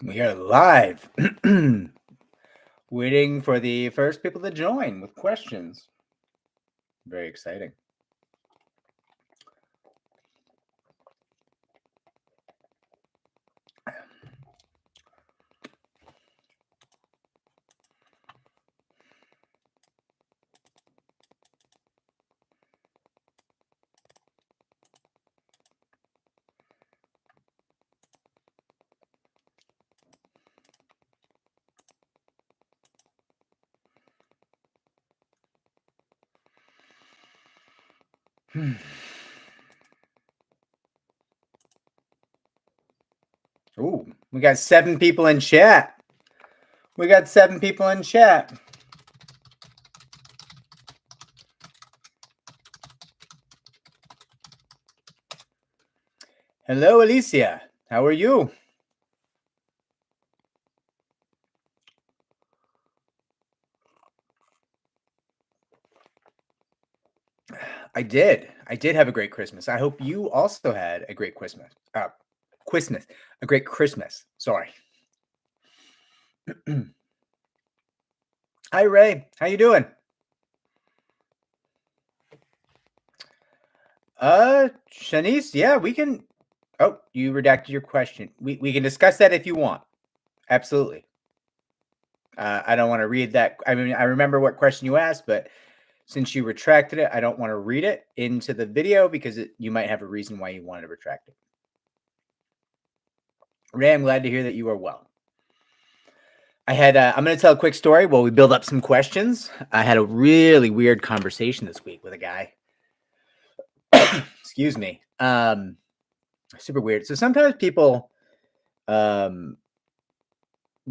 We are live. Waiting for the first people to join with questions. Very exciting. Ooh, we got 7 people in chat. We got 7 people in chat. Hello, Alicia. How are you? I did. I did have a great Christmas. I hope you also had a great Christmas. A great Christmas. Sorry. Hi, Ray. How you doing? Shanice, yeah, we can. Oh, you redacted your question. We can discuss that if you want. Absolutely. I don't want to read that. I mean, I remember what question you asked, but since you retracted it, I don't want to read it into the video because you might have a reason why you wanted to retract it. Ray, I'm glad to hear that you are well. I'm going to tell a quick story while we build up some questions. I had a really weird conversation this week with a guy. Excuse me. Super weird. So sometimes people will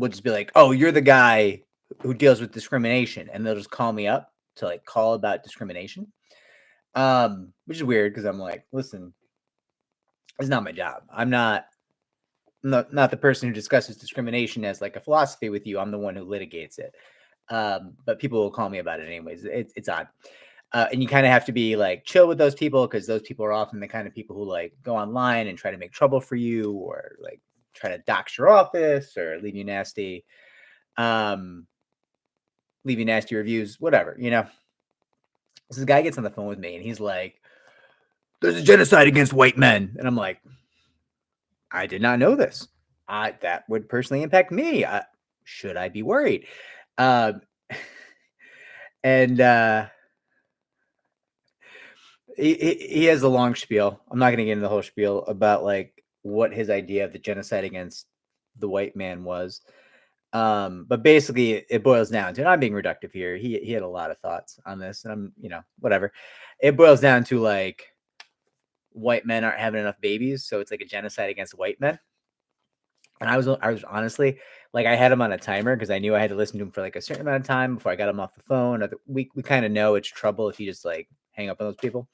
just be like, oh, you're the guy who deals with discrimination. And they'll just call me up to like call about discrimination. Which is weird because I'm like, listen, it's not my job. I'm not the person who discusses discrimination as like a philosophy with you. I'm the one who litigates it. But people will call me about it anyways. It's odd. And you kind of have to be like chill with those people because those people are often the kind of people who like go online and try to make trouble for you or like try to dox your office or leave you nasty reviews, whatever, you know. So this guy gets on the phone with me and he's like, there's a genocide against white men. And I'm like, I did not know this. That would personally impact me. Should I be worried? And he has a long spiel. I'm not going to get into the whole spiel about like what his idea of the genocide against the white man was. But basically it boils down to, and I'm being reductive here. He had a lot of thoughts on this and I'm, whatever. It boils down to like white men aren't having enough babies. So it's like a genocide against white men. And I was honestly like, I had him on a timer because I knew I had to listen to him for like a certain amount of time before I got him off the phone. We kind of know it's trouble if you just like hang up on those people.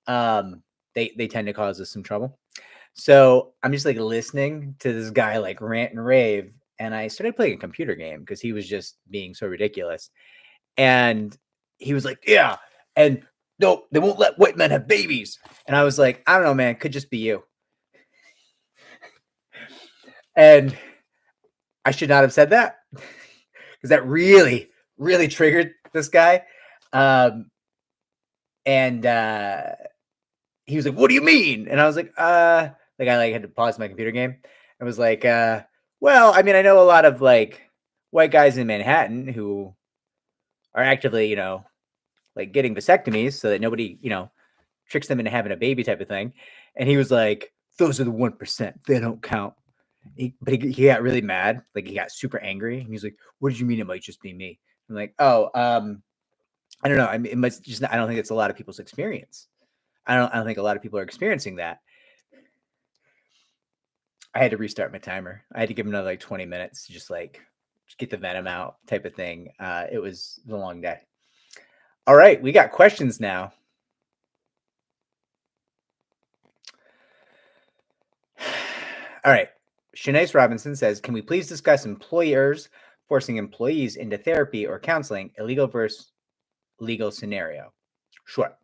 They tend to cause us some trouble. So I'm just like listening to this guy like rant and rave. And I started playing a computer game because he was just being so ridiculous. And he was like, yeah. And no, they won't let white men have babies. And I was like, I don't know, man. It could just be you. And I should not have said that because that really, really triggered this guy. And he was like, what do you mean? And I was like, I like had to pause my computer game. I was like, well, I mean, I know a lot of like white guys in Manhattan who are actively, like getting vasectomies so that nobody, tricks them into having a baby type of thing. And he was like, those are the 1%. They don't count. But he got really mad. Like he got super angry. And he's like, what did you mean it might just be me? I'm like, oh, I don't know. I mean, it must just, I don't think it's a lot of people's experience. I don't think a lot of people are experiencing that. I had to restart my timer. I had to give him another like 20 minutes to just get the venom out type of thing. It was a long day. All right. We got questions now. All right. Shanice Robinson says, can we please discuss employers forcing employees into therapy or counseling, illegal versus legal scenario? Sure.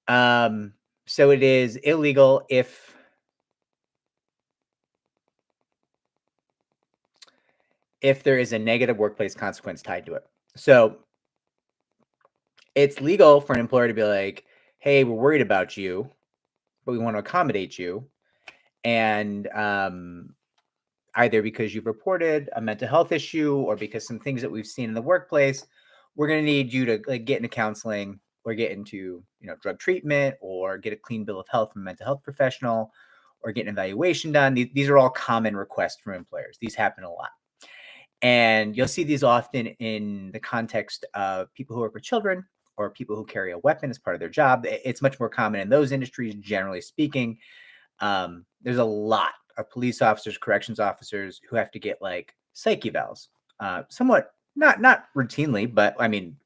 So it is illegal if if there is a negative workplace consequence tied to it. So it's legal for an employer to be like, hey, we're worried about you, but we want to accommodate you. And either because you've reported a mental health issue or because some things that we've seen in the workplace, we're going to need you to like get into counseling or get into, drug treatment or get a clean bill of health from a mental health professional or get an evaluation done. These are all common requests from employers. These happen a lot. And you'll see these often in the context of people who work with children or people who carry a weapon as part of their job. It's much more common in those industries, generally speaking. There's a lot of police officers, corrections officers who have to get like psych evals, somewhat not routinely, but I mean,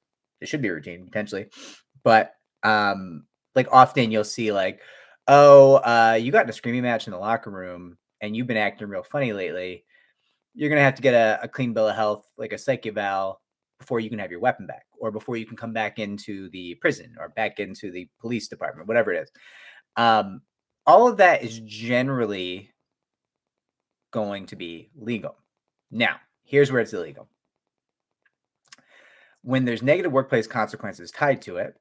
it should be routine potentially. But like often you'll see like, oh, you got in a screaming match in the locker room and you've been acting real funny lately. You're going to have to get a clean bill of health, like a psych eval, before you can have your weapon back or before you can come back into the prison or back into the police department, whatever it is. All of that is generally going to be legal. Now, here's where it's illegal. When there's negative workplace consequences tied to it,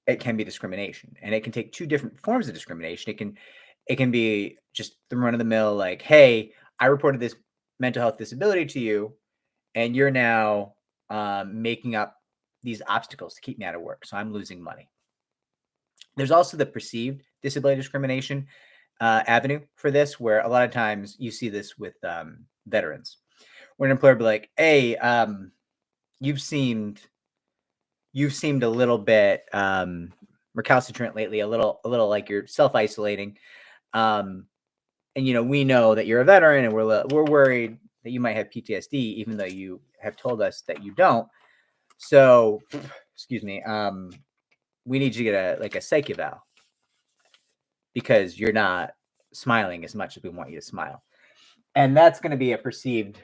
it can be discrimination, and it can take two different forms of discrimination. It can be just the run of the mill, like, hey, I reported this mental health disability to you, and you're now making up these obstacles to keep me out of work, so I'm losing money. There's also the perceived disability discrimination avenue for this, where a lot of times you see this with veterans, where an employer will be like, hey, you've seemed a little bit recalcitrant lately, a little like you're self-isolating. And, we know that you're a veteran and we're worried that you might have PTSD, even though you have told us that you don't. So, excuse me, we need you to get a psych eval because you're not smiling as much as we want you to smile. And that's going to be a perceived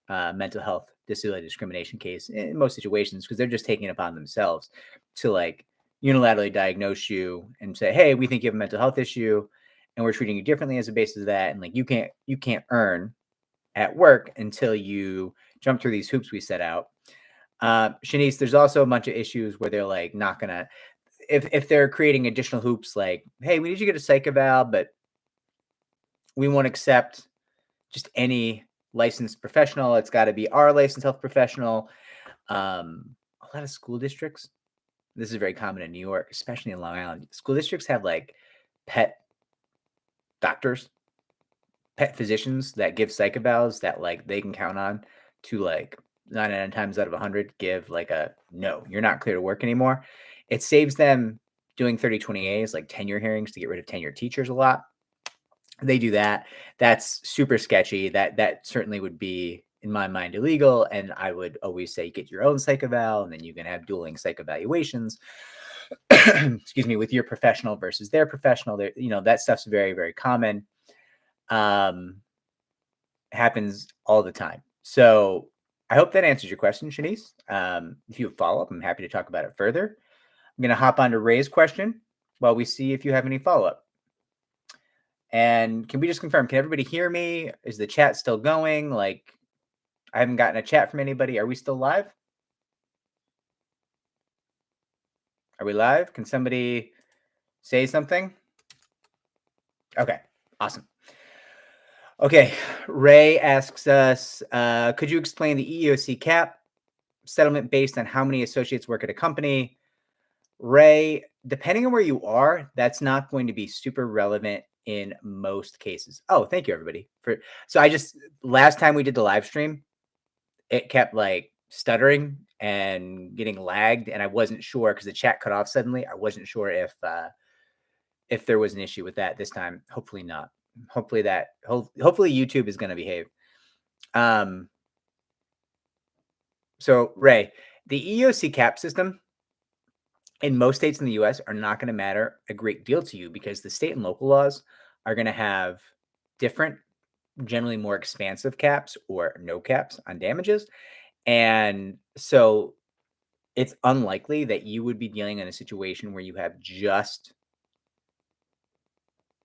mental health disability discrimination case in most situations, because they're just taking it upon themselves to like unilaterally diagnose you and say, hey, we think you have a mental health issue and we're treating you differently as a basis of that. And like, you can't earn at work until you jump through these hoops we set out. Shanice, there's also a bunch of issues where they're like not gonna, if they're creating additional hoops, like, hey, we need you to get a psych eval, but we won't accept just any licensed professional. It's got to be our licensed health professional. A lot of school districts, this is very common in New York, especially in Long Island. School districts have like pet doctors, pet physicians that give psych evals that like they can count on to like 9 times out of 100 give like a no, you're not clear to work anymore. It saves them doing 30/20As, like tenure hearings, to get rid of tenure teachers a lot. They do that. That's super sketchy. That certainly would be, in my mind, illegal. And I would always say get your own psych eval, and then you can have dueling psych evaluations. Excuse me, with your professional versus their professional. There, that stuff's very, very common. Happens all the time. So I hope that answers your question, Shanice. If you have follow-up, I'm happy to talk about it further. I'm going to hop on to Ray's question while we see if you have any follow-up. And can we just confirm, can everybody hear me? Is the chat still going? Like, I haven't gotten a chat from anybody. Are we still live? Are we live? Can somebody say something? Okay, awesome. Okay, Ray asks us, could you explain the EEOC cap settlement based on how many associates work at a company? Ray, depending on where you are, that's not going to be super relevant in most cases. Oh, thank you, everybody. Last time we did the live stream, it kept like stuttering and getting lagged, and I wasn't sure because the chat cut off suddenly. I wasn't sure if there was an issue with that this time. Hopefully not. Hopefully YouTube is going to behave. So Ray, the EEOC cap system in most states in the US are not going to matter a great deal to you because the state and local laws are going to have different, generally more expansive caps or no caps on damages. And so it's unlikely that you would be dealing in a situation where you have just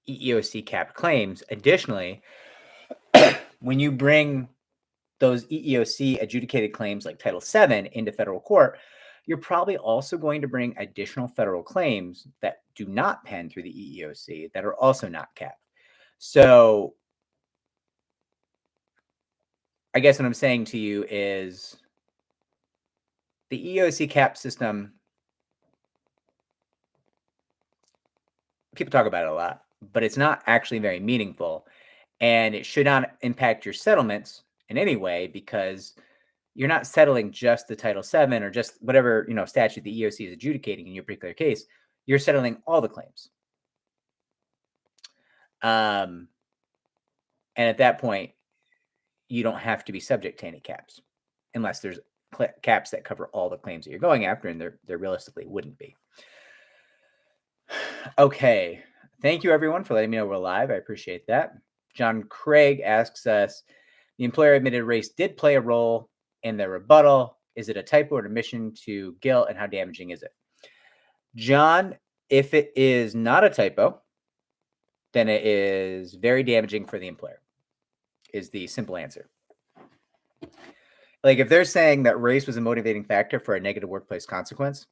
EEOC capped claims. Additionally, when you bring those EEOC adjudicated claims like Title VII into federal court, you're probably also going to bring additional federal claims that do not pen through the EEOC that are also not capped. So I guess what I'm saying to you is the EEOC cap system, people talk about it a lot, but it's not actually very meaningful. And it should not impact your settlements in any way, because you're not settling just the Title VII or just whatever statute the EEOC is adjudicating in your particular case. You're settling all the claims. And at that point, you don't have to be subject to any caps, unless there's caps that cover all the claims that you're going after, and there realistically wouldn't be. Okay. Thank you, everyone, for letting me know we're live. I appreciate that. John Craig asks us, the employer admitted race did play a role in the rebuttal. Is it a typo or an admission to guilt, and how damaging is it? John, if it is not a typo, then it is very damaging for the employer, is the simple answer. Like, if they're saying that race was a motivating factor for a negative workplace consequence,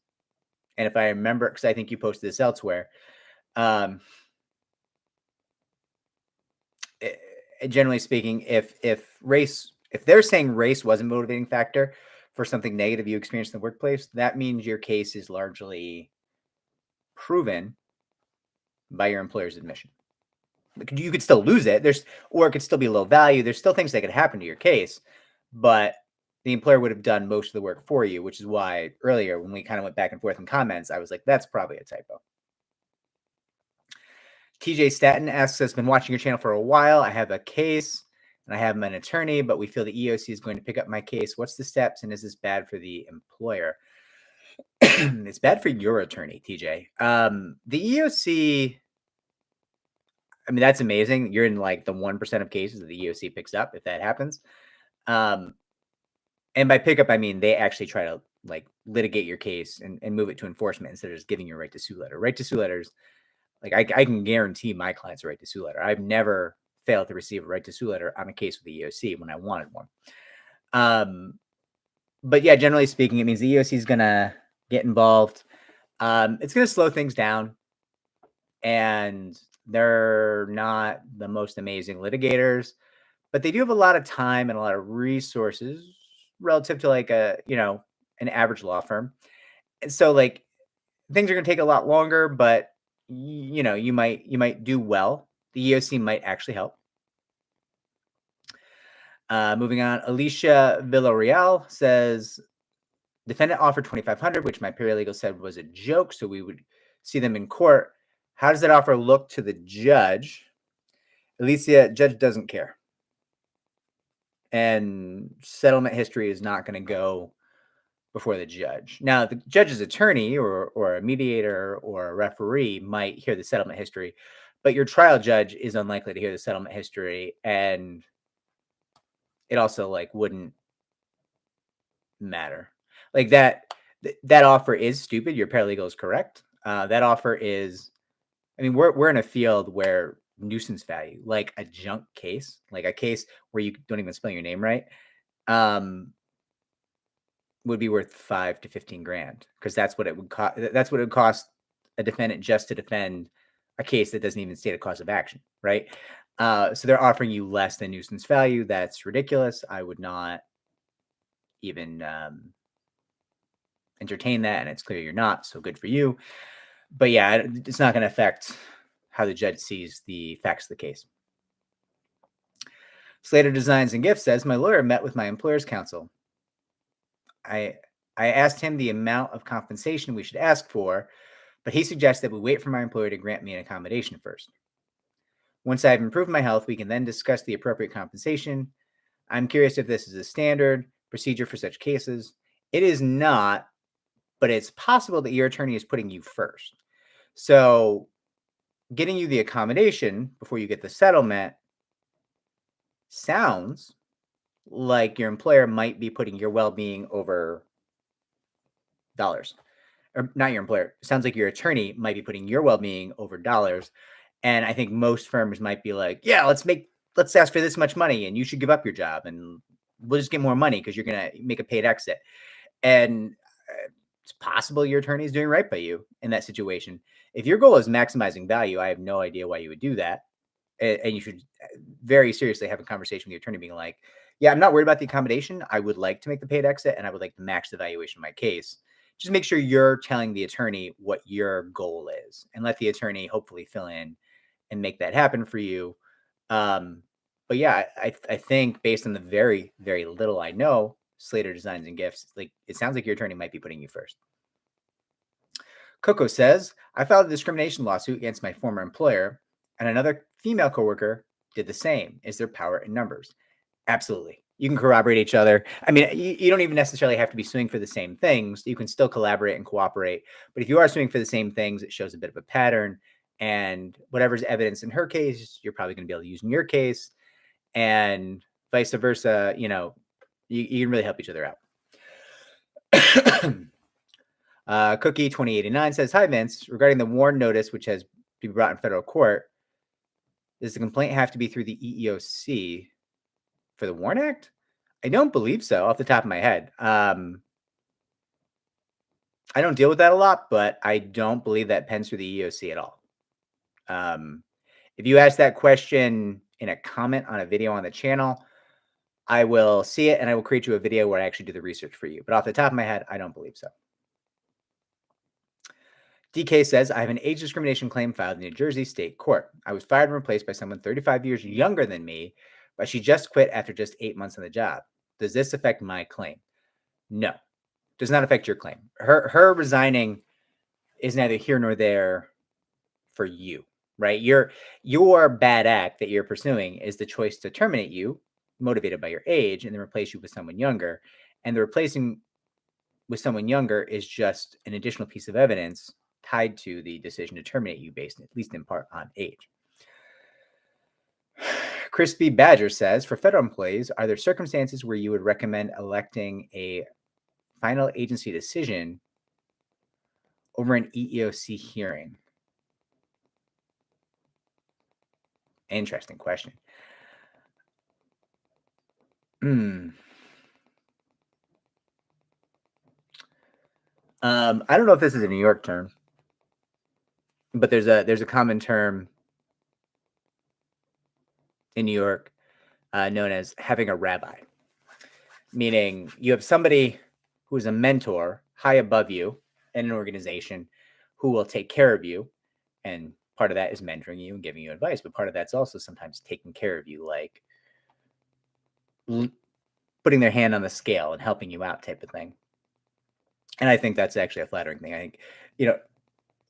and if I remember, because I think you posted this elsewhere, generally speaking, if they're saying race was a motivating factor for something negative you experienced in the workplace, that means your case is largely proven by your employer's admission. You could still lose it, or it could still be low value. There's still things that could happen to your case, but the employer would have done most of the work for you, which is why earlier when we kind of went back and forth in comments, I was like, that's probably a typo. TJ Staten asks us, been watching your channel for a while. I have a case and I have an attorney, but we feel the EEOC is going to pick up my case. What's the steps, and is this bad for the employer? It's bad for your attorney, TJ. The EEOC, I mean, that's amazing. You're in like the 1% of cases that the EEOC picks up, if that happens. And by pickup, I mean they actually try to like litigate your case and move it to enforcement instead of just giving you a right to sue letter. Right to sue letters, like I can guarantee my clients a right to sue letter. I've never failed to receive a right to sue letter on a case with the EEOC when I wanted one. But yeah, generally speaking, it means the EEOC is going to get involved. It's going to slow things down, and they're not the most amazing litigators, but they do have a lot of time and a lot of resources relative to like an average law firm. And so like things are going to take a lot longer, but you might do well. The EEOC might actually help. Moving on, Alicia Villarreal says, defendant offered $2,500, which my paralegal said was a joke, so we would see them in court. How does that offer look to the judge? Alicia, judge doesn't care. And settlement history is not going to go before the judge. Now, the judge's attorney or a mediator or a referee might hear the settlement history, but your trial judge is unlikely to hear the settlement history, and it also like wouldn't matter. Like that offer is stupid. Your paralegal is correct. That offer is, I mean, we're in a field where nuisance value, like a junk case, like a case where you don't even spell your name right, would be worth $5,000 to $15,000, because that's what it would cost. That's what it would cost a defendant just to defend a case that doesn't even state a cause of action, right? So they're offering you less than nuisance value. That's ridiculous. I would not even entertain that, and it's clear you're not, so good for you. But yeah, it's not going to affect how the judge sees the facts of the case. Slater Designs and Gifts says, my lawyer met with my employer's counsel. I asked him the amount of compensation we should ask for, but he suggested we wait for my employer to grant me an accommodation first. Once I have improved my health, we can then discuss the appropriate compensation. I'm curious if this is a standard procedure for such cases. It is not, but it's possible that your attorney is putting you first. So getting you the accommodation before you get the settlement sounds like your employer might be putting your well-being over dollars. Or not your employer. It sounds like your attorney might be putting your well-being over dollars. And I think most firms might be like, yeah, let's make let's ask for this much money and you should give up your job and we'll just get more money because you're going to make a paid exit. And it's possible your attorney is doing right by you in that situation. If your goal is maximizing value, I have no idea why you would do that. And you should very seriously have a conversation with your attorney being like, yeah, I'm not worried about the accommodation. I would like to make the paid exit and I would like to max the valuation of my case. Just make sure you're telling the attorney what your goal is and let the attorney hopefully fill in and make that happen for you. But yeah, I think based on the very, very little I know, Slater Designs and Gifts, like it sounds like your attorney might be putting you first. Coco says, I filed a discrimination lawsuit against my former employer and another female coworker did the same. Is there power in numbers? Absolutely. You can corroborate each other. I mean, you don't even necessarily have to be suing for the same things. You can still collaborate and cooperate. But if you are suing for the same things, it shows a bit of a pattern. And whatever's evidence in her case, you're probably going to be able to use in your case. And vice versa, you can really help each other out. Cookie 2089 says, hi, Vince. Regarding the warn notice, which has been brought in federal court, does the complaint have to be through the EEOC for the WARN Act? I don't believe so off the top of my head. I don't deal with that a lot, but I don't believe that pens through the EEOC at all. If you ask that question in a comment on a video on the channel, I will see it and I will create you a video where I actually do the research for you. But off the top of my head, I don't believe so. DK says, I have an age discrimination claim filed in New Jersey State Court. I was fired and replaced by someone 35 years younger than me, but she just quit after just 8 months on the job. Does this affect my claim? No, does not affect your claim. Her resigning is neither here nor there for you, right? Your bad act that you're pursuing is the choice to terminate you, motivated by your age, and then replace you with someone younger. And the replacing with someone younger is just an additional piece of evidence tied to the decision to terminate you based, at least in part, on age. Crispy Badger says, for federal employees, are there circumstances where you would recommend electing a final agency decision over an EEOC hearing? Interesting question. I don't know if this is a New York term, but there's a common term in New York known as having a rabbi, meaning you have somebody who is a mentor high above you in an organization who will take care of you. And part of that is mentoring you and giving you advice, but part of that's also sometimes taking care of you, like putting their hand on the scale and helping you out type of thing. And I think that's actually a flattering thing. I think,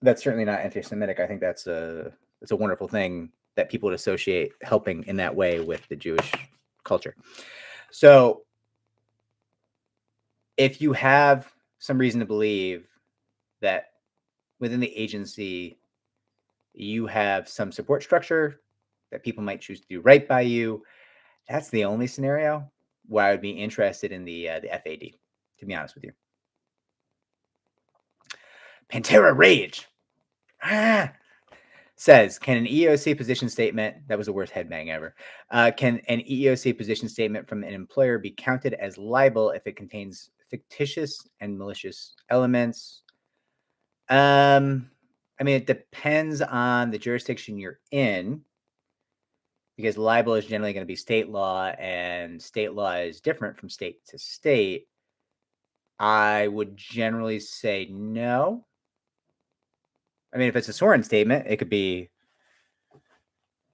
that's certainly not anti-Semitic. I think it's a wonderful thing that people would associate helping in that way with the Jewish culture. So if you have some reason to believe that within the agency, you have some support structure that people might choose to do right by you, that's the only scenario where I would be interested in the FAD, to be honest with you. Pantera Rage says, can an EEOC position statement, that was the worst headbang ever, can an EEOC position statement from an employer be counted as libel if it contains fictitious and malicious elements? I mean, it depends on the jurisdiction you're in, because libel is generally going to be state law, and state law is different from state to state. I would generally say no. I mean, if it's a sworn statement, it could be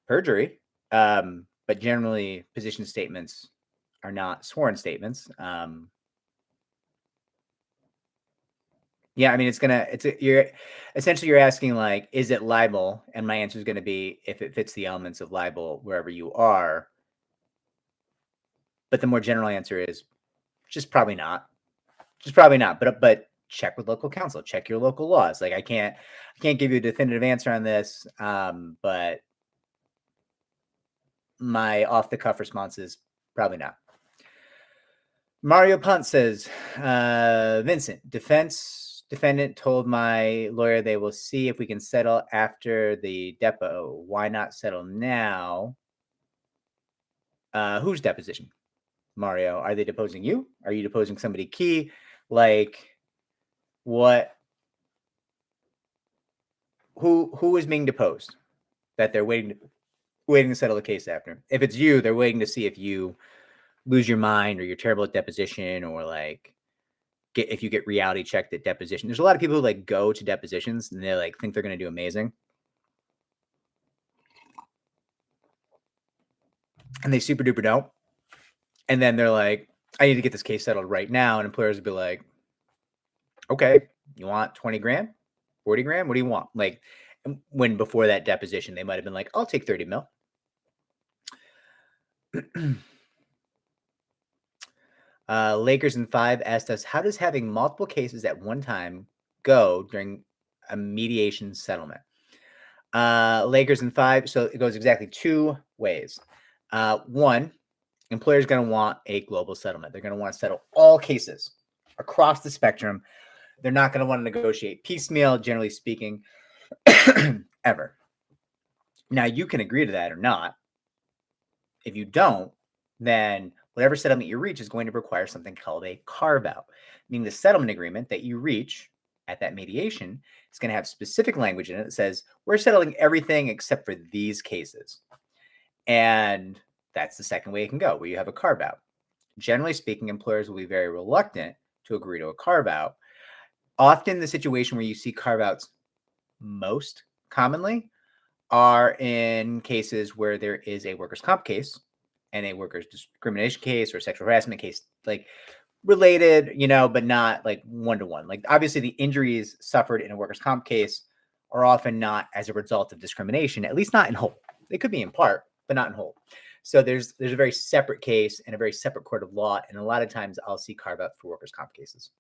perjury. But generally, position statements are not sworn statements. Yeah, I mean, you're essentially asking, like, is it libel? And my answer is going to be if it fits the elements of libel wherever you are. But the more general answer is just probably not. But check with local counsel, check your local laws. Like I can't give you a definitive answer on this. But my off the cuff response is probably not. Mario Punt says, Vincent, defendant told my lawyer they will see if we can settle after the depo. Why not settle now? Whose deposition? Mario, are they deposing you? Are you deposing somebody key? Like, what? Who is being deposed that they're waiting to settle the case after? If it's you, they're waiting to see if you lose your mind or you're terrible at deposition, or like if you get reality checked at deposition. There's a lot of people who like go to depositions and they like think they're going to do amazing, and they super duper don't. And then they're like, I need to get this case settled right now. And employers would be like, okay, you want 20 grand, 40 grand? What do you want? Like, when before that deposition, they might have been like, I'll take 30 mil. Lakers in 5 asked us, how does having multiple cases at one time go during a mediation settlement? Lakers in 5, so it goes exactly 2 ways. One, employers going to want a global settlement. They're going to want to settle all cases across the spectrum. They're not going to want to negotiate piecemeal, generally speaking, ever. Now, you can agree to that or not. If you don't, then whatever settlement you reach is going to require something called a carve-out, meaning the settlement agreement that you reach at that mediation is going to have specific language in it that says, we're settling everything except for these cases. And that's the second way it can go, where you have a carve-out. Generally speaking, employers will be very reluctant to agree to a carve-out. Often the situation where you see carve-outs most commonly are in cases where there is a workers' comp case and a workers' discrimination case or sexual harassment case, like related, but not like one-to-one. Like, obviously the injuries suffered in a workers' comp case are often not as a result of discrimination, at least not in whole. They could be in part, but not in whole. So there's a very separate case and a very separate court of law. And a lot of times I'll see carve-out for workers' comp cases.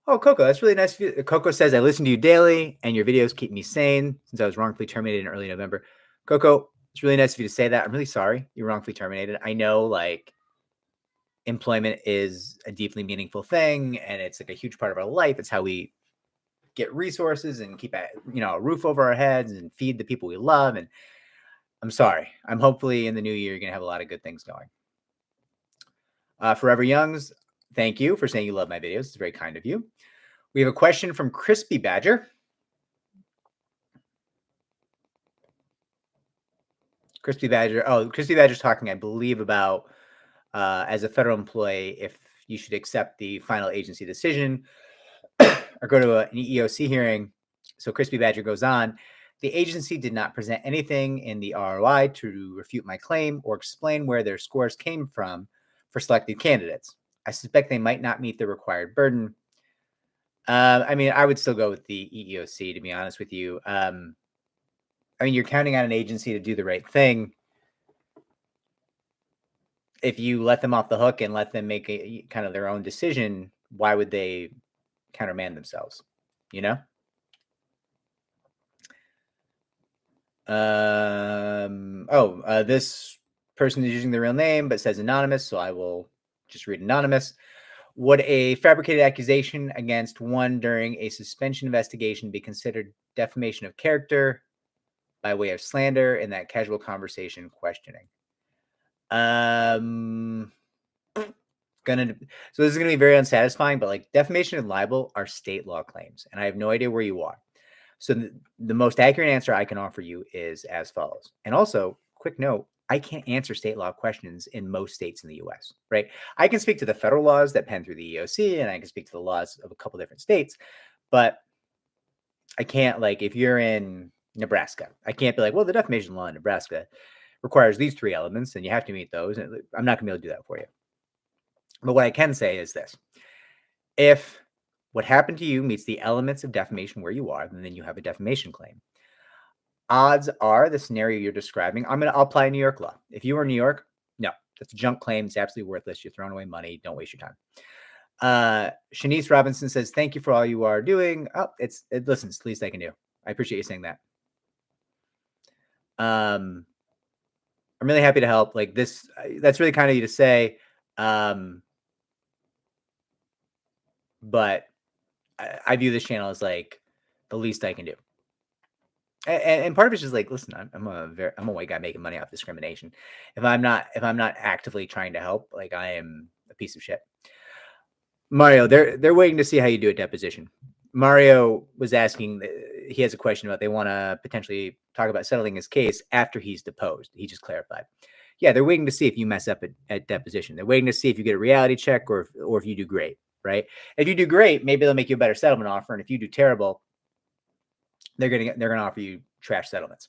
Oh, Coco, that's really nice of you. Coco says, I listen to you daily and your videos keep me sane since I was wrongfully terminated in early November. Coco, it's really nice of you to say that. I'm really sorry you were wrongfully terminated. I know, like, employment is a deeply meaningful thing and it's like a huge part of our life. It's how we get resources and keep a roof over our heads and feed the people we love. And I'm sorry. I'm hopefully in the new year, you're going to have a lot of good things going. Forever Youngs, thank you for saying you love my videos. It's very kind of you. We have a question from Crispy Badger. Crispy Badger's talking, I believe, about as a federal employee, if you should accept the final agency decision or go to an EEOC hearing. So Crispy Badger goes on, the agency did not present anything in the ROI to refute my claim or explain where their scores came from for selected candidates. I suspect they might not meet the required burden. I mean, I would still go with the EEOC, to be honest with you. I mean, you're counting on an agency to do the right thing. If you let them off the hook and let them make a kind of their own decision, why would they countermand themselves? This person is using their real name but says anonymous, so I will just read anonymous. Would a fabricated accusation against one during a suspension investigation be considered defamation of character by way of slander in that casual conversation questioning? So this is going to be very unsatisfying, but like defamation and libel are state law claims, and I have no idea where you are. So the most accurate answer I can offer you is as follows. And also, quick note, I can't answer state law questions in most states in the U.S., right? I can speak to the federal laws that pen through the EEOC, and I can speak to the laws of a couple different states, but I can't, like, if you're in Nebraska, I can't be like, well, the defamation law in Nebraska requires these 3 elements, and you have to meet those. And I'm not going to be able to do that for you. But what I can say is this. If what happened to you meets the elements of defamation where you are, then you have a defamation claim. Odds are the scenario you're describing, I'll apply New York law. If you were in New York, no, that's a junk claim. It's absolutely worthless. You're throwing away money. Don't waste your time. Shanice Robinson says, thank you for all you are doing. Oh, listen, it's the least I can do. I appreciate you saying that. I'm really happy to help. Like this, that's really kind of you to say. But I view this channel as like the least I can do. And part of it's just like, listen, I'm a white guy making money off discrimination. If I'm not actively trying to help, like, I am a piece of shit. Mario, they're waiting to see how you do a deposition. Mario was asking, he has a question about they want to potentially talk about settling his case after he's deposed. He just clarified. Yeah, they're waiting to see if you mess up at deposition. They're waiting to see if you get a reality check or if you do great, right? If you do great, maybe they'll make you a better settlement offer. And if you do terrible, they're gonna offer you trash settlements.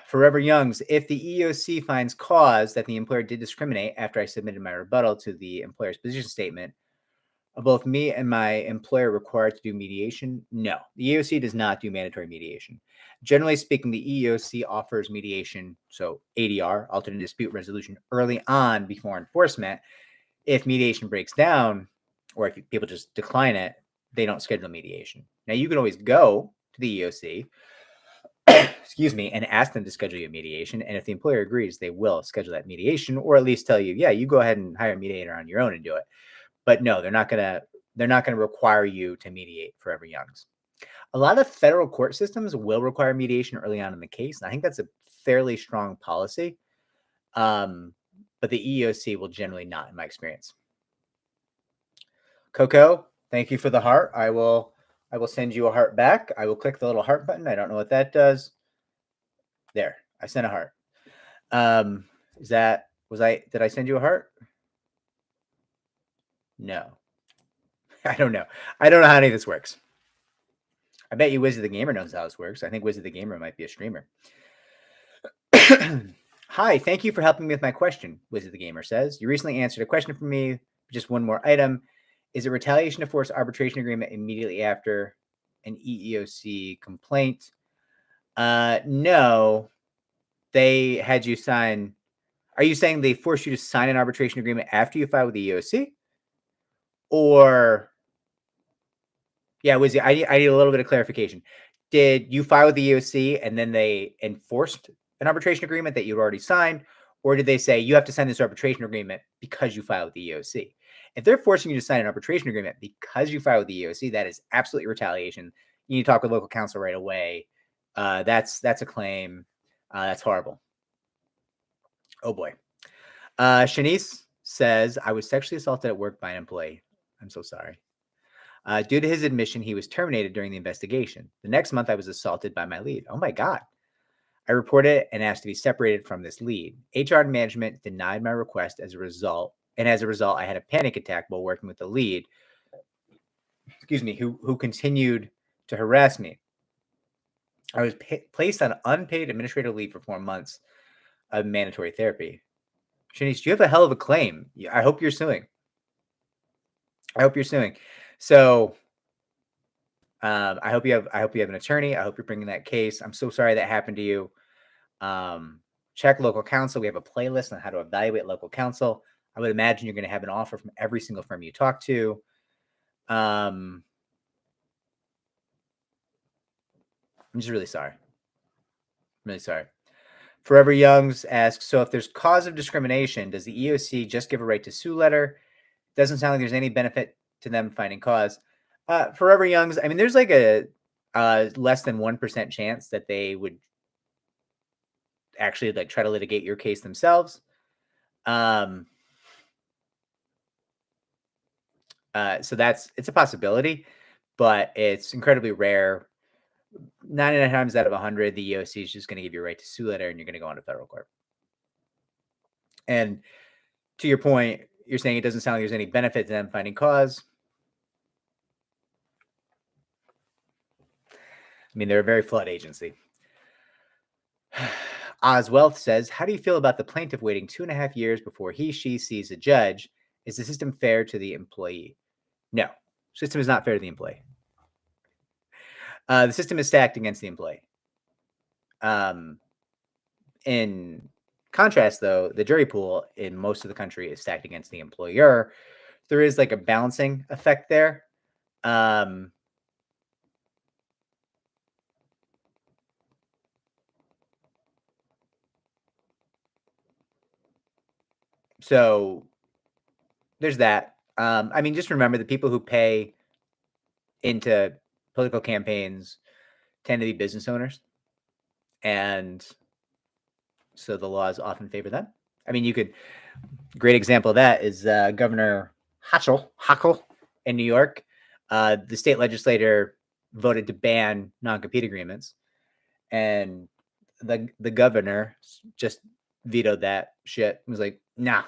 Forever Youngs, if the EEOC finds cause that the employer did discriminate after I submitted my rebuttal to the employer's position statement, are both me and my employer required to do mediation? No, the EEOC does not do mandatory mediation. Generally speaking, the EEOC offers mediation, so ADR, alternate dispute resolution, early on before enforcement. If mediation breaks down, or if people just decline it, they don't schedule mediation. Now, you can always go to the EEOC, excuse me, and ask them to schedule you a mediation. And if the employer agrees, they will schedule that mediation, or at least tell you, yeah, you go ahead and hire a mediator on your own and do it. But no, they're not gonna require you to mediate Forever Youngs. A lot of federal court systems will require mediation early on in the case, and I think that's a fairly strong policy. But the EEOC will generally not, in my experience. Coco, thank you for the heart. I will send you a heart back. I will click the little heart button. I don't know what that does. There, I sent a heart. Did I send you a heart? No. I don't know. I don't know how any of this works. I bet you Wizard the Gamer knows how this works. I think Wizard the Gamer might be a streamer. Hi, thank you for helping me with my question, Wizard the Gamer says. You recently answered a question for me. Just one more item. Is it retaliation to force arbitration agreement immediately after an EEOC complaint? No. They had you sign. Are you saying they forced you to sign an arbitration agreement after you filed with the EEOC? Or, yeah, Wizzy, I need a little bit of clarification. Did you file with the EEOC and then they enforced an arbitration agreement that you'd already signed? Or did they say you have to sign this arbitration agreement because you filed with the EEOC? If they're forcing you to sign an arbitration agreement because you filed with the EEOC, that is absolutely retaliation. You need to talk with local counsel right away. That's a claim. That's horrible. Oh boy. Shanice says, I was sexually assaulted at work by an employee. I'm so sorry. Due to his admission, he was terminated during the investigation. The next month, I was assaulted by my lead. Oh my God. I reported it and asked to be separated from this lead. HR management denied my request as a result. And as a result, I had a panic attack while working with the lead, who continued to harass me. I was placed on unpaid administrative leave for 4 months of mandatory therapy. Shanice, you have a hell of a claim. I hope you're suing. So I hope you have an attorney. I hope you're bringing that case. I'm so sorry that happened to you. Check local counsel. We have a playlist on how to evaluate local counsel. I would imagine you're going to have an offer from every single firm you talk to. I'm just really sorry. Forever Youngs asks, so if there's cause of discrimination, does the EEOC just give a right to sue letter? Doesn't sound like there's any benefit to them finding cause. Forever Youngs, I mean, there's like a less than 1% chance that they would actually like try to litigate your case themselves. So it's a possibility, but it's incredibly rare. 99 times out of 100, the EEOC is just going to give you a right to sue letter and you're going to go on to federal court. And to your point, you're saying it doesn't sound like there's any benefit to them finding cause. I mean, they're a very flawed agency. Oz Wealth says, how do you feel about the plaintiff waiting 2.5 years before she sees a judge? Is the system fair to the employee? No, system is not fair to the employee. The system is stacked against the employee. In contrast, though, the jury pool in most of the country is stacked against the employer. There is like a balancing effect there. So there's that. I mean, just remember the people who pay into political campaigns tend to be business owners. And so the laws often favor them. I mean, great example of that is Governor Hochul in New York. The state legislator voted to ban non-compete agreements, and the governor just vetoed that shit. It was like, nah,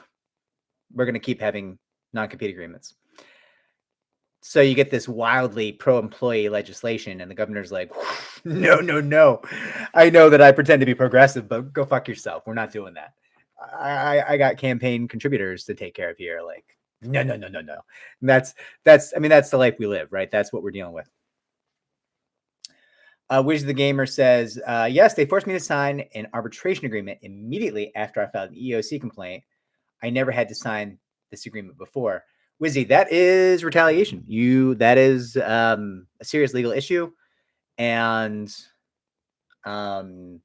we're going to keep having non-compete agreements. So you get this wildly pro-employee legislation, and the governor's like, no. I know that I pretend to be progressive, but go fuck yourself. We're not doing that. I got campaign contributors to take care of here. Like, no. That's the life we live, right? That's what we're dealing with. Wiz the Gamer says, yes, they forced me to sign an arbitration agreement immediately after I filed an EEOC complaint. I never had to sign this agreement before. Wizzy, that is retaliation. That is a serious legal issue, and that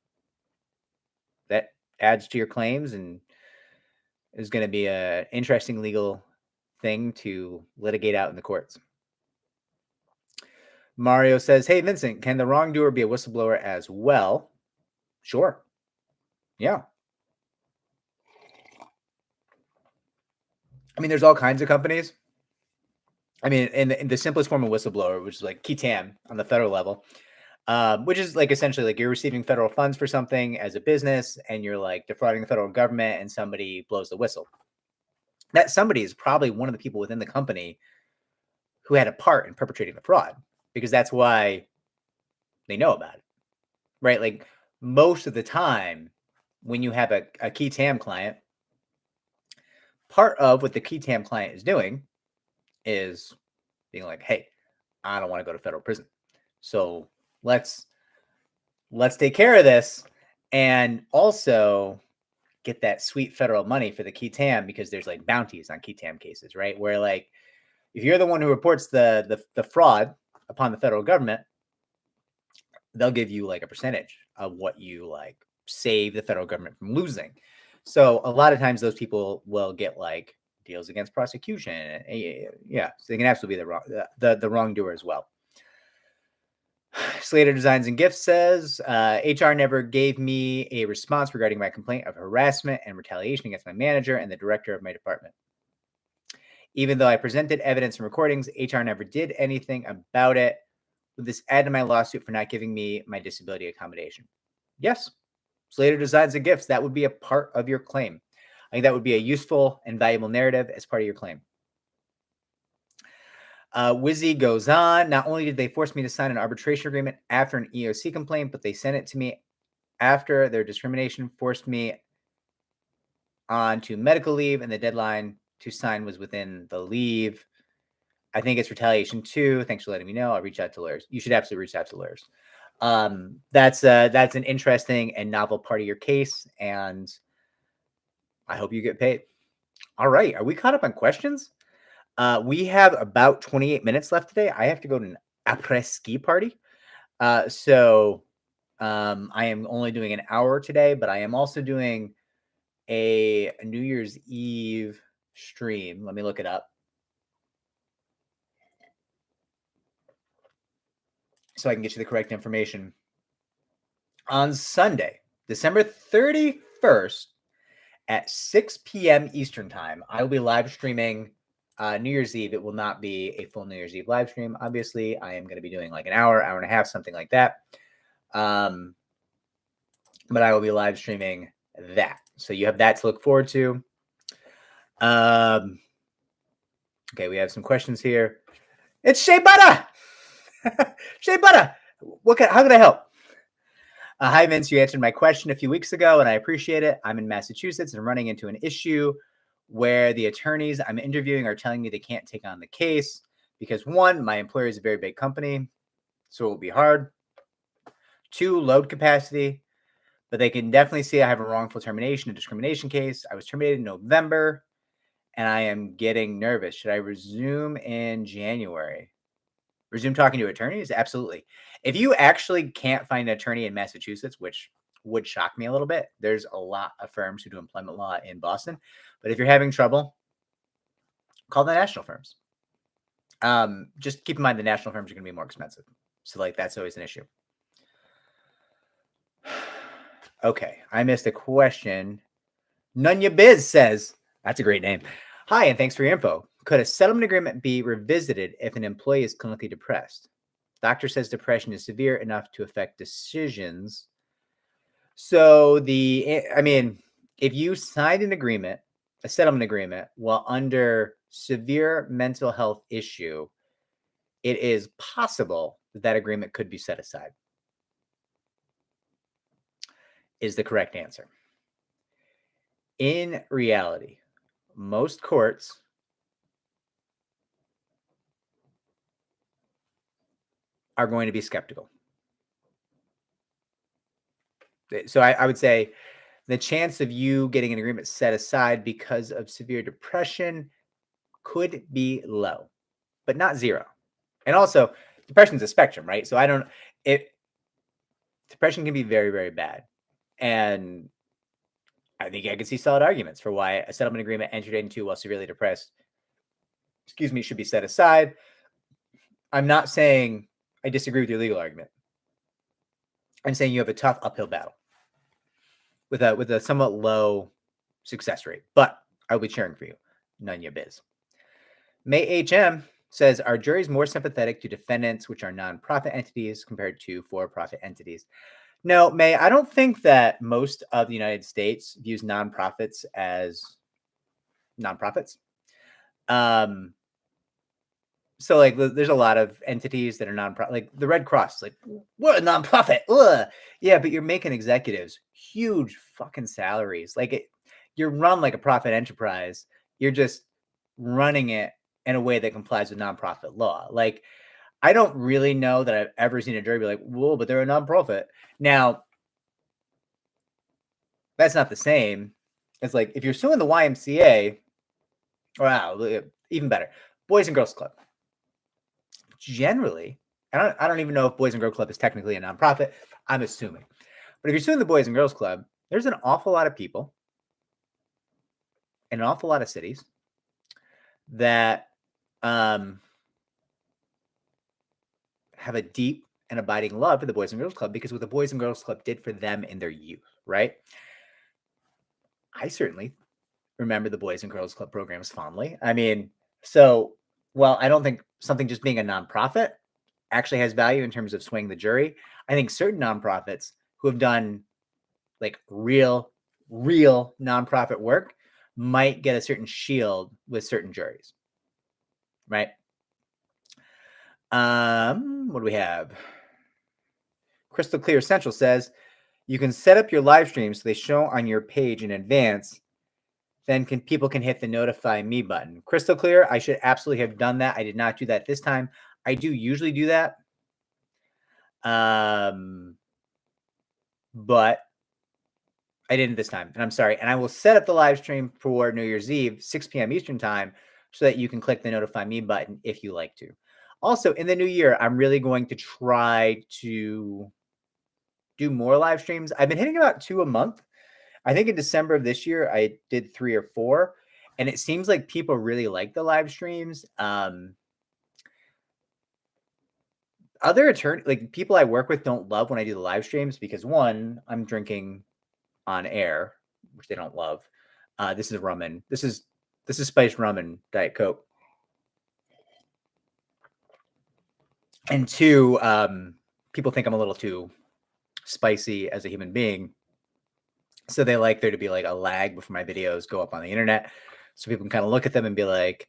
adds to your claims and is going to be an interesting legal thing to litigate out in the courts. Mario says, hey, Vincent, can the wrongdoer be a whistleblower as well? Sure. Yeah. I mean, there's all kinds of companies. I mean, in the simplest form of whistleblower, which is like qui tam on the federal level, which is like essentially like you're receiving federal funds for something as a business and you're like defrauding the federal government and somebody blows the whistle. That somebody is probably one of the people within the company who had a part in perpetrating the fraud, because that's why they know about it, right? Like most of the time when you have a qui tam client, part of what the qui tam client is doing is being like, hey, I don't want to go to federal prison. So let's take care of this and also get that sweet federal money for the qui tam, because there's like bounties on qui tam cases, right? Where like if you're the one who reports the fraud upon the federal government, they'll give you like a percentage of what you like save the federal government from losing. So a lot of times those people will get like deals against prosecution. Yeah, so they can absolutely be the wrongdoer as well. Slater Designs and Gifts says, HR never gave me a response regarding my complaint of harassment and retaliation against my manager and the director of my department. Even though I presented evidence and recordings, HR never did anything about it. Would this add to my lawsuit for not giving me my disability accommodation? Yes. Slater Designs and Gifts, that would be a part of your claim. I think that would be a useful and valuable narrative as part of your claim. Wizzy goes on. Not only did they force me to sign an arbitration agreement after an EEOC complaint, but they sent it to me after their discrimination forced me on to medical leave, and the deadline to sign was within the leave. I think it's retaliation too. Thanks for letting me know. I'll reach out to lawyers. You should absolutely reach out to lawyers. That's an interesting and novel part of your case, and I hope you get paid. All right. Are we caught up on questions? We have about 28 minutes left today. I have to go to an après-ski party. So I am only doing an hour today, but I am also doing a New Year's Eve stream. Let me look it up. So I can get you the correct information. On Sunday, December 31st at 6 p.m. Eastern time, I will be live streaming New Year's Eve. It will not be a full New Year's Eve live stream. Obviously, I am going to be doing like an hour and a half, something like that. But I will be live streaming that. So you have that to look forward to. Okay, we have some questions here. It's Shea Butter. Shea Butter. How can I help? Hi, Vince. You answered my question a few weeks ago, and I appreciate it. I'm in Massachusetts and I'm running into an issue where the attorneys I'm interviewing are telling me they can't take on the case because 1, my employer is a very big company, so it will be hard. 2, load capacity, but they can definitely see I have a wrongful termination, a discrimination case. I was terminated in November, and I am getting nervous. Should I resume in January? Resume talking to attorneys? Absolutely. If you actually can't find an attorney in Massachusetts, which would shock me a little bit, there's a lot of firms who do employment law in Boston. But if you're having trouble, call the national firms. Just keep in mind the national firms are going to be more expensive. So like that's always an issue. Okay, I missed a question. Nunya Biz says, that's a great name. Hi, and thanks for your info. Could a settlement agreement be revisited if an employee is clinically depressed? Doctor says depression is severe enough to affect decisions. So if you signed an agreement, a settlement agreement, while under severe mental health issue, it is possible that that agreement could be set aside. Is the correct answer. In reality, most courts are going to be skeptical. So I would say the chance of you getting an agreement set aside because of severe depression could be low, but not zero. And also, depression is a spectrum, right? So depression can be very, very bad. And I think I could see solid arguments for why a settlement agreement entered into while severely depressed, should be set aside. I'm not saying I disagree with your legal argument. I'm saying you have a tough uphill battle with a somewhat low success rate, but I'll be cheering for you. None your biz. May HM says, are juries more sympathetic to defendants which are nonprofit entities compared to for-profit entities? No, May, I don't think that most of the United States views nonprofits as nonprofits. So like there's a lot of entities that are nonprofit, like the Red Cross, like we're a nonprofit. Ugh. Yeah, but you're making executives huge fucking salaries. You're run like a profit enterprise. You're just running it in a way that complies with nonprofit law. Like, I don't really know that I've ever seen a jury be like, whoa, but they're a nonprofit. Now, that's not the same. It's like if you're suing the YMCA, wow, even better, Boys and Girls Club. Generally, I don't even know if Boys and Girls Club is technically a nonprofit. I'm assuming. But if you're suing the Boys and Girls Club, there's an awful lot of people in an awful lot of cities that have a deep and abiding love for the Boys and Girls Club because what the Boys and Girls Club did for them in their youth, right? I certainly remember the Boys and Girls Club programs fondly. I mean, so while I don't think something just being a nonprofit actually has value in terms of swaying the jury, I think certain nonprofits who have done like real nonprofit work might get a certain shield with certain juries, right? What do we have? Crystal Clear Central says you can set up your live streams so they show on your page in advance. Then people can hit the notify me button. Crystal Clear, I should absolutely have done that. I did not do that this time. I do usually do that. But I didn't this time, and I'm sorry. And I will set up the live stream for New Year's Eve, 6 p.m. Eastern time, so that you can click the notify me button if you like to. Also, in the new year, I'm really going to try to do more live streams. I've been hitting about 2 a month. I think in December of this year, I did 3 or 4, and it seems like people really like the live streams. Other attorneys, like people I work with, don't love when I do the live streams because one, I'm drinking on air, which they don't love. This is rum and this is spiced rum and Diet Coke. And two, people think I'm a little too spicy as a human being. So they like there to be like a lag before my videos go up on the internet. So people can kind of look at them and be like,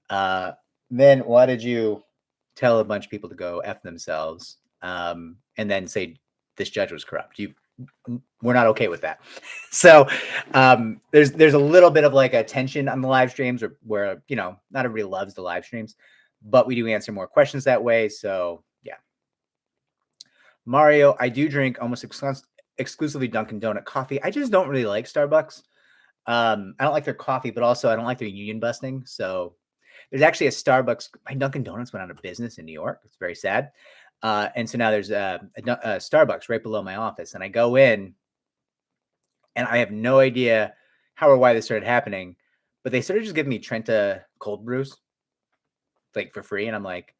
then why did you tell a bunch of people to go F themselves? And then say this judge was corrupt. We're not okay with that. So there's a little bit of like a tension on the live streams where not everybody loves the live streams, but we do answer more questions that way. So yeah. Mario, I do drink almost exclusively Dunkin' Donut coffee. I just don't really like Starbucks. I don't like their coffee, but also I don't like their union busting. So there's actually a Starbucks. My Dunkin' Donuts went out of business in New York. It's very sad. And so now there's a Starbucks right below my office, and I go in, and I have no idea how or why this started happening, but they started just giving me Trenta cold brews, like for free, and I'm like,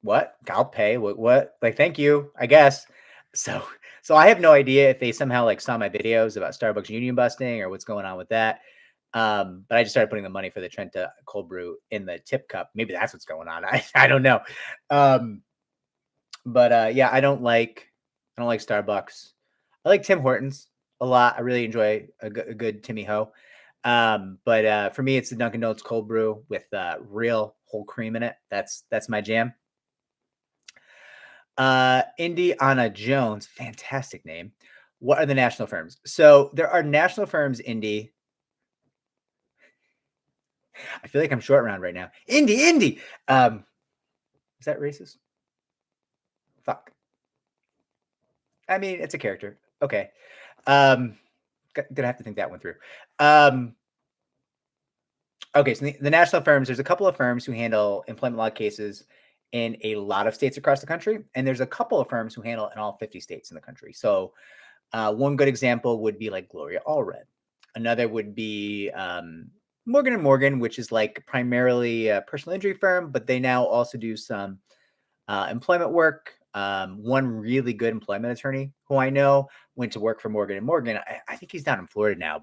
what? I'll pay. What? Like, thank you, I guess. So I have no idea if they somehow like saw my videos about Starbucks union busting or what's going on with that. But I just started putting the money for the Trenta cold brew in the tip cup. Maybe that's what's going on. I don't know. Yeah, I don't like Starbucks. I like Tim Hortons a lot. I really enjoy a good Timmy Ho. For me, it's the Dunkin' Donuts cold brew with real whole cream in it. That's my jam. Indiana Jones, fantastic name. What are the national firms? So there are national firms, Indy. I feel like I'm short round right now. Indy. Is that racist? Fuck. I mean, it's a character. Okay. Gonna have to think that one through. Okay, so the national firms, there's a couple of firms who handle employment law cases in a lot of states across the country, and there's a couple of firms who handle it in all 50 states in the country. So one good example would be like Gloria Allred. Another would be Morgan & Morgan, which is like primarily a personal injury firm, but they now also do some employment work. One really good employment attorney who I know went to work for Morgan & Morgan. I think he's down in Florida now,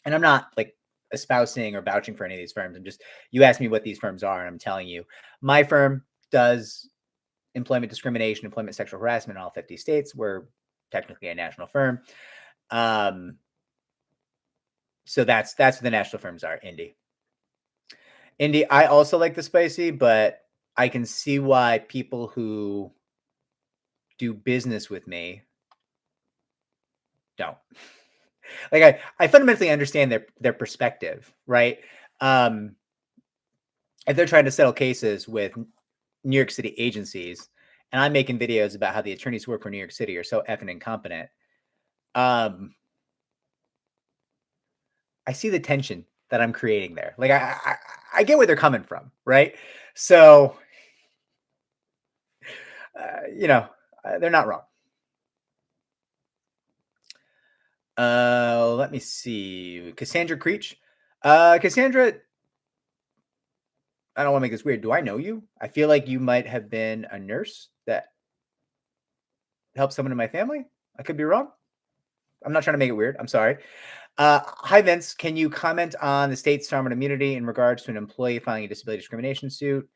and I'm not like espousing or vouching for any of these firms. I'm just, you asked me what these firms are, and I'm telling you, my firm does employment discrimination, employment sexual harassment in all 50 states. We're technically a national firm. So that's what the national firms are. Indy, I also like the spicy, but I can see why people who do business with me don't. Like I fundamentally understand their perspective, right? If they're trying to settle cases with New York City agencies, and I'm making videos about how the attorneys who work for New York City are so effing incompetent, I see the tension that I'm creating there. Like I get where they're coming from, right? So, they're not wrong. Let me see. Cassandra Creech. Cassandra, I don't want to make this weird. Do I know you? I feel like you might have been a nurse that helped someone in my family. I could be wrong. I'm not trying to make it weird. I'm sorry. Hi, Vince. Can you comment on the state's sovereign immunity in regards to an employee filing a disability discrimination suit?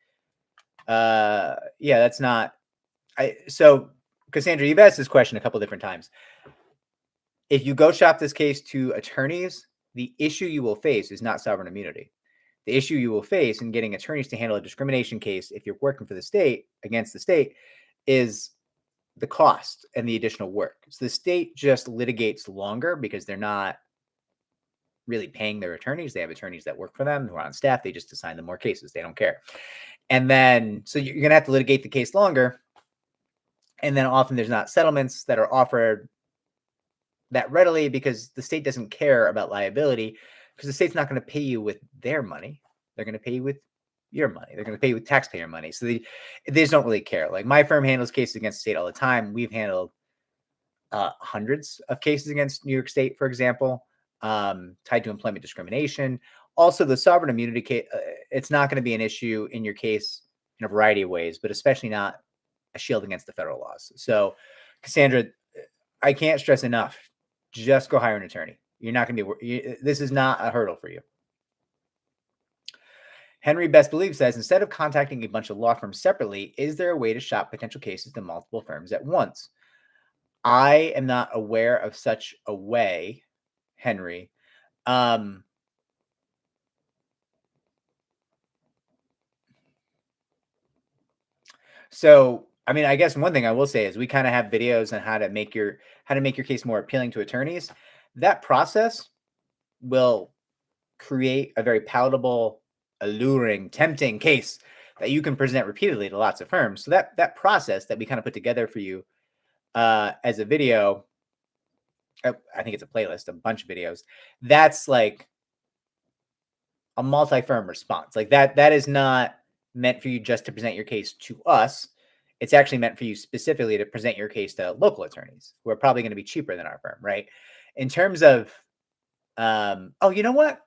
Yeah, that's not. So, Cassandra, you've asked this question a couple different times. If you go shop this case to attorneys, the issue you will face is not sovereign immunity. The issue you will face in getting attorneys to handle a discrimination case, if you're working for the state against the state, is the cost and the additional work. So the state just litigates longer because they're not really paying their attorneys. They have attorneys that work for them who are on staff. They just assign them more cases. They don't care. And then, so you're going to have to litigate the case longer. And then often there's not settlements that are offered that readily because the state doesn't care about liability, because the state's not going to pay you with their money. They're going to pay you with your money. They're going to pay you with taxpayer money. So they just don't really care. Like my firm handles cases against the state all the time. We've handled hundreds of cases against New York State, for example, tied to employment discrimination. Also, the sovereign immunity case, it's not going to be an issue in your case in a variety of ways, but especially not a shield against the federal laws. So, Cassandra, I can't stress enough, just go hire an attorney. You're not going to be, this is not a hurdle for you. Henry Best Believe says, instead of contacting a bunch of law firms separately, is there a way to shop potential cases to multiple firms at once? I am not aware of such a way, Henry. So, I mean, I guess one thing I will say is we kind of have videos on how to make your case more appealing to attorneys. That process will create a very palatable, alluring, tempting case that you can present repeatedly to lots of firms. So that process that we kind of put together for you as a video, I think it's a playlist, a bunch of videos. That's like a multi-firm response. Like that is not meant for you just to present your case to us. It's actually meant for you specifically to present your case to local attorneys who are probably going to be cheaper than our firm, right? In terms of, oh, you know what?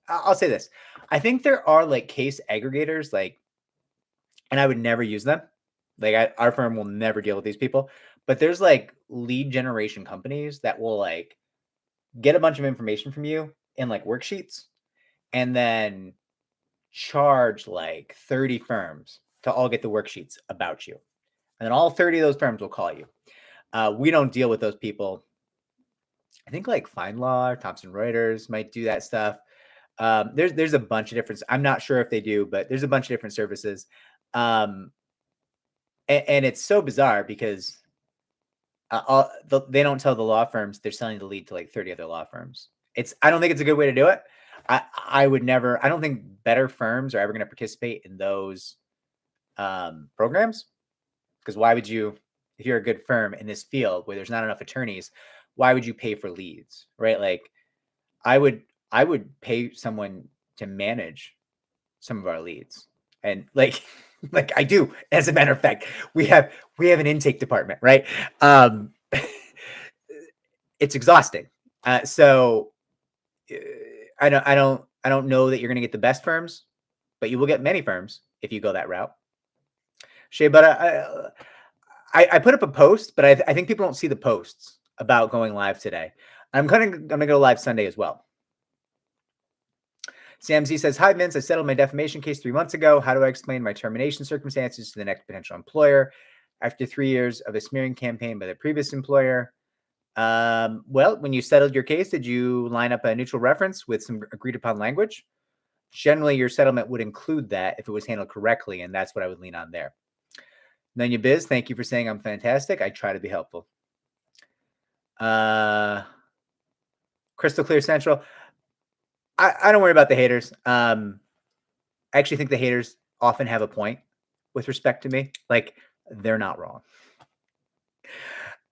I'll say this. I think there are like case aggregators, like, and I would never use them. Like our firm will never deal with these people. But there's like lead generation companies that will like get a bunch of information from you in like worksheets and then charge like 30 firms to all get the worksheets about you. And then all 30 of those firms will call you. We don't deal with those people. I think like FindLaw, Thomson Reuters might do that stuff. There's a bunch of different. I'm not sure if they do, but there's a bunch of different services. And it's so bizarre because they don't tell the law firms they're selling the lead to like 30 other law firms. I don't think it's a good way to do it. I would never. I don't think better firms are ever going to participate in those programs, because why would you, if you're a good firm in this field where there's not enough attorneys, why would you pay for leads, right? Like I would pay someone to manage some of our leads, and like I do. As a matter of fact, we have an intake department, right? It's exhausting. So I don't know that you're going to get the best firms, but you will get many firms if you go that route. Shay, but I put up a post, but I think people don't see the posts about going live today. I'm going to go live Sunday as well. Sam Z says, hi, Vince. I settled my defamation case 3 months ago. How do I explain my termination circumstances to the next potential employer after 3 years of a smearing campaign by the previous employer? Well, when you settled your case, did you line up a neutral reference with some agreed upon language? Generally, your settlement would include that if it was handled correctly, and that's what I would lean on there. Nanya Biz, thank you for saying I'm fantastic. I try to be helpful. Crystal Clear Central. I don't worry about the haters. I actually think the haters often have a point with respect to me. Like, they're not wrong.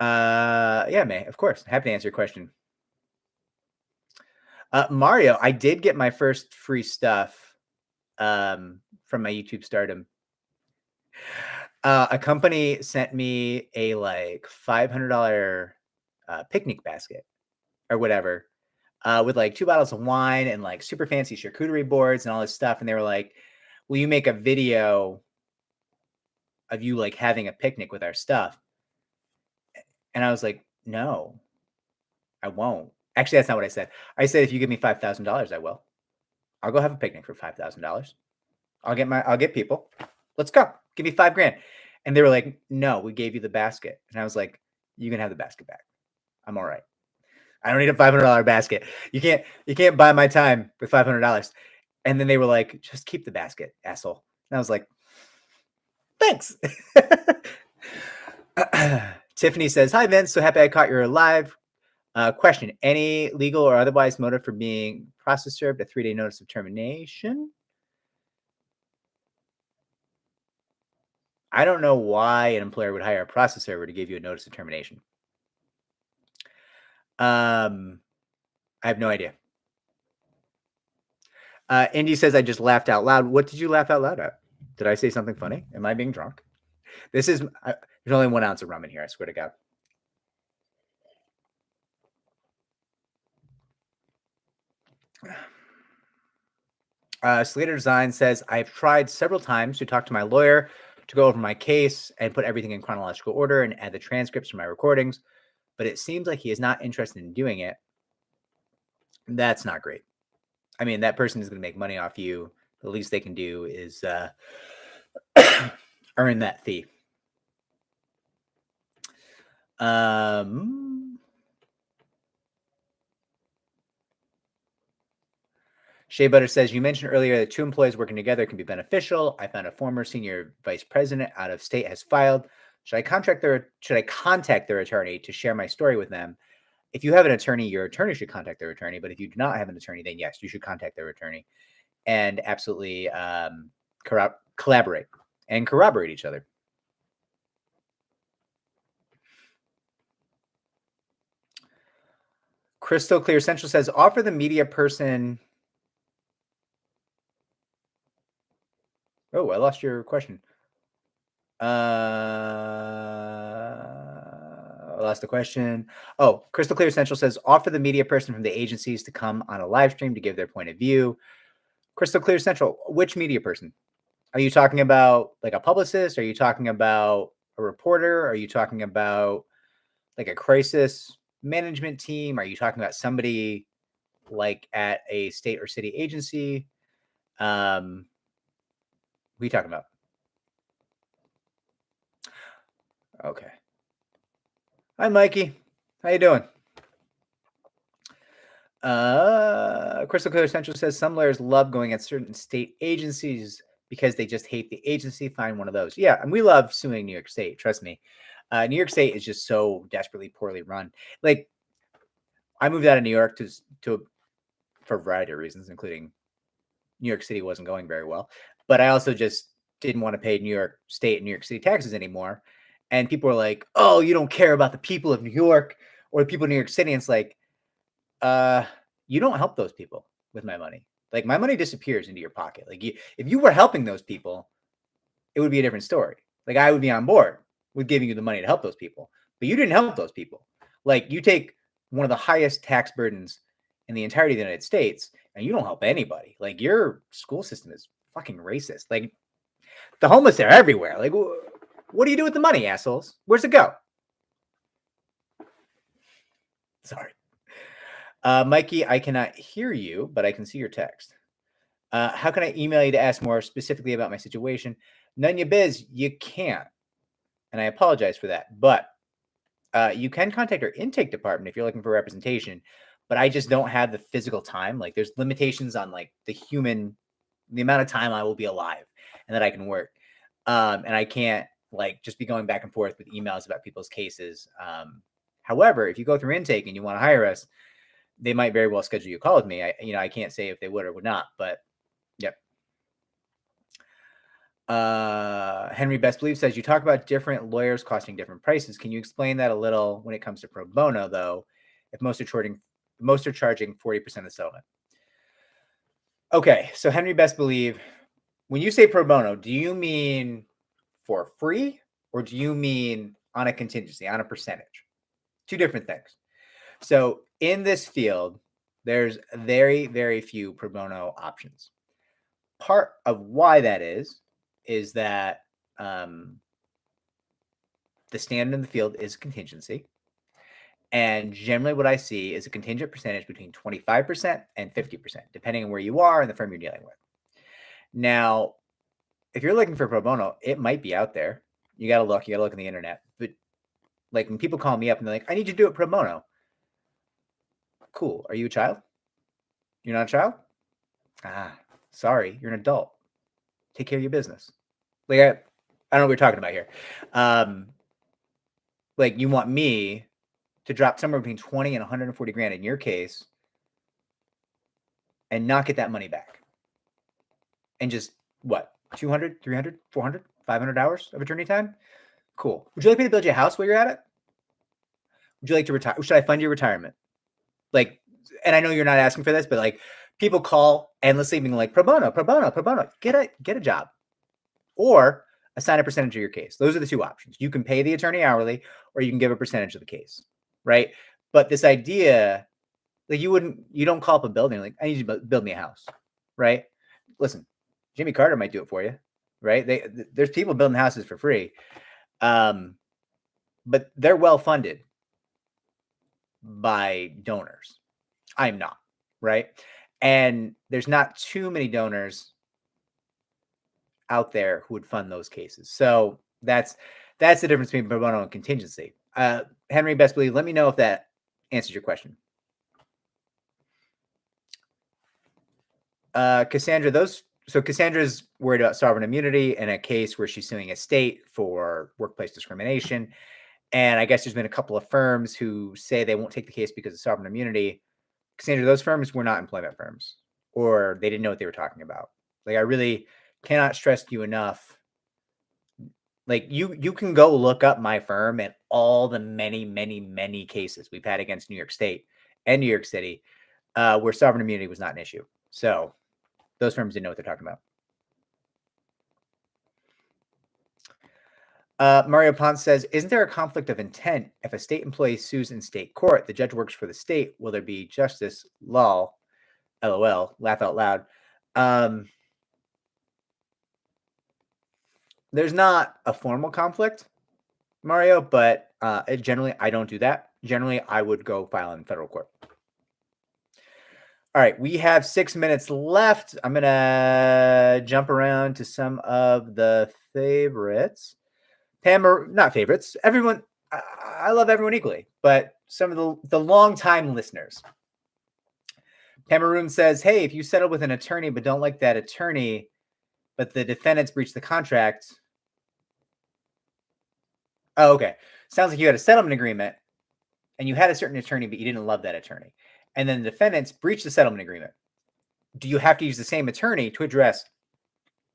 Yeah, May, of course. Happy to answer your question. Mario, I did get my first free stuff from my YouTube stardom. A company sent me a like $500 picnic basket or whatever, with like 2 bottles of wine and like super fancy charcuterie boards and all this stuff. And they were like, will you make a video of you like having a picnic with our stuff? And I was like, no, I won't. Actually, that's not what I said. I said, if you give me $5,000, I will. I'll go have a picnic for $5,000. I'll get people. Let's go. Give me $5,000. And they were like, no, we gave you the basket. And I was like, you can have the basket back. I'm all right. I don't need a $500 basket. You can't buy my time with $500. And then they were like, just keep the basket, asshole. And I was like, thanks. Tiffany says, hi, Vince. So happy I caught you live. Question, any legal or otherwise motive for being process served a 3-day notice of termination? I don't know why an employer would hire a process server to give you a notice of termination. I have no idea. Indy says, I just laughed out loud. What did you laugh out loud at? Did I say something funny? Am I being drunk? There's only 1 ounce of rum in here, I swear to God. Slater Design says, I've tried several times to talk to my lawyer to go over my case and put everything in chronological order and add the transcripts from my recordings, but it seems like he is not interested in doing it. That's not great. I mean, that person is going to make money off you. The least they can do is earn that fee. Shea Butter says, you mentioned earlier that 2 employees working together can be beneficial. I found a former senior vice president out of state has filed. Should I contact their attorney to share my story with them? If you have an attorney, your attorney should contact their attorney. But if you do not have an attorney, then yes, you should contact their attorney and absolutely collaborate and corroborate each other. Crystal Clear Central says, offer the media person. Oh, I lost your question. I lost the question. Oh, Crystal Clear Central says, offer the media person from the agencies to come on a live stream to give their point of view. Crystal Clear Central, which media person? Are you talking about like a publicist? Are you talking about a reporter? Are you talking about like a crisis management team? Are you talking about somebody like at a state or city agency? Who are you talking about? Okay. Hi, Mikey. How you doing? Crystal Clear Central says some lawyers love going at certain state agencies because they just hate the agency. Find one of those. Yeah, and we love suing New York State. Trust me. New York State is just so desperately poorly run. Like, I moved out of New York for a variety of reasons, including New York City wasn't going very well. But I also just didn't want to pay New York State and New York City taxes anymore. And people were like, "Oh, you don't care about the people of New York or the people of New York City." And it's like, you don't help those people with my money. Like, my money disappears into your pocket. Like, if you were helping those people, it would be a different story. Like, I would be on board with giving you the money to help those people, but you didn't help those people. Like, you take one of the highest tax burdens in the entirety of the United States, and you don't help anybody. Like, your school system is fucking racist. Like, the homeless are everywhere. Like, what do you do with the money, assholes? Where's it go? Sorry. Mikey, I cannot hear you, but I can see your text. How can I email you to ask more specifically about my situation? None ya biz, you can't. And I apologize for that. But you can contact our intake department if you're looking for representation. But I just don't have the physical time. Like, there's limitations on like the amount of time I will be alive and that I can work. And I can't like just be going back and forth with emails about people's cases. However, if you go through intake and you want to hire us, they might very well schedule you a call with me. I can't say if they would or would not, but yep. Henry Best Believe says you talk about different lawyers costing different prices. Can you explain that a little when it comes to pro bono, though? If most are charging 40% of the settlement. Okay, so Henry Best Believe, when you say pro bono, do you mean for free or do you mean on a contingency, on a percentage? Two different things. So in this field, there's very, very few pro bono options. Part of why that is that the standard in the field is contingency. And generally what I see is a contingent percentage between 25% and 50%, depending on where you are and the firm you're dealing with. Now, if you're looking for pro bono, it might be out there. You got to look on the internet. But like when people call me up and they're like, I need you to do it pro bono. Cool. Are you a child? You're not a child? Sorry, you're an adult. Take care of your business. Like, I don't know what we're talking about here. Like, you want me to drop somewhere between 20 and 140 grand in your case and not get that money back. And just what? 200, 300, 400, 500 hours of attorney time? Cool. Would you like me to build you a house while you're at it? Would you like to retire? Should I fund your retirement? Like, and I know you're not asking for this, but like, people call endlessly being like, pro bono, pro bono, pro bono. Get a job. Or assign a percentage of your case. Those are the two options. You can pay the attorney hourly or you can give a percentage of the case, right? But this idea, like, you don't call up a building like, I need you to build me a house, right? Listen, Jimmy Carter might do it for you, right? There's people building houses for free, but they're well funded by donors. I'm not, right? And there's not too many donors out there who would fund those cases. So that's the difference between pro bono and contingency. Henry Best Believe, let me know if that answers your question. Cassandra, Cassandra's worried about sovereign immunity in a case where she's suing a state for workplace discrimination. And I guess there's been a couple of firms who say they won't take the case because of sovereign immunity. Cassandra, those firms were not employment firms, or they didn't know what they were talking about. Like, I really cannot stress to you enough. Like, you can go look up my firm and all the many, many, many cases we've had against New York State and New York City where sovereign immunity was not an issue. So those firms didn't know what they're talking about. Mario Ponce says, isn't there a conflict of intent if a state employee sues in state court? The judge works for the state. Will there be justice? Lol. LOL. Laugh out loud. There's not a formal conflict, Mario, but generally I don't do that. Generally, I would go file in federal court. All right, we have 6 minutes left. I'm gonna jump around to some of the favorites. Not favorites. Everyone, I love everyone equally, but some of the long-time listeners. Cameroon says, hey, if you settle with an attorney but don't like that attorney, but the defendants breached the contract. Oh, okay. Sounds like you had a settlement agreement and you had a certain attorney, but you didn't love that attorney. And then the defendants breached the settlement agreement. Do you have to use the same attorney to address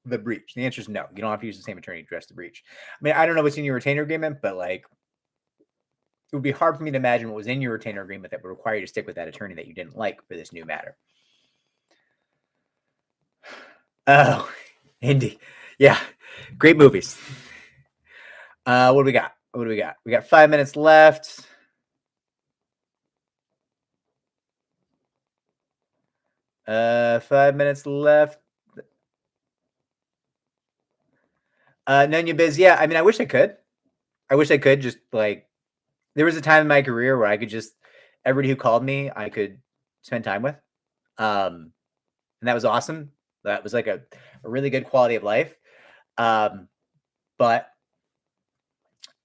the breach? The answer is no. You don't have to use the same attorney to address the breach. I mean, I don't know what's in your retainer agreement, but like, it would be hard for me to imagine what was in your retainer agreement that would require you to stick with that attorney that you didn't like for this new matter. Oh, Indy. Yeah. Great movies. What do we got? What do we got? We got 5 minutes left. 5 minutes left. Nunya Biz. Yeah, I mean, I wish I could. Just like, there was a time in my career where I could just, everybody who called me, I could spend time with. And that was awesome. That was like a really good quality of life. But